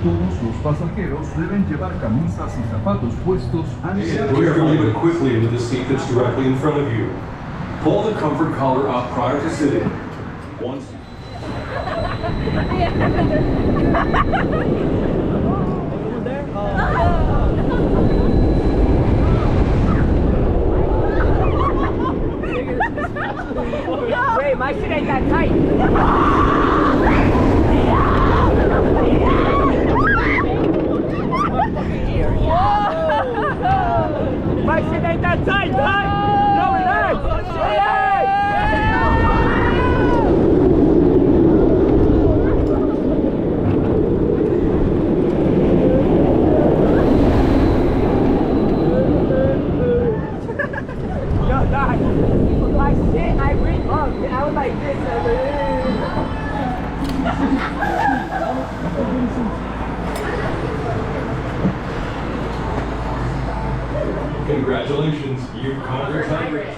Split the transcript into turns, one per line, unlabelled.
Todos los pasajeros deben llevar camisas y zapatos puestos antes de
Carefully but quickly into the seat that's directly in front of you. Pull the comfort collar up prior to sitting. Once.
Wait, my shit ain't that tight. My shit ain't that tight, huh? No, relax. Yo, dog. My shit, I read up. I was like this.
Congratulations, you've conquered Tigris.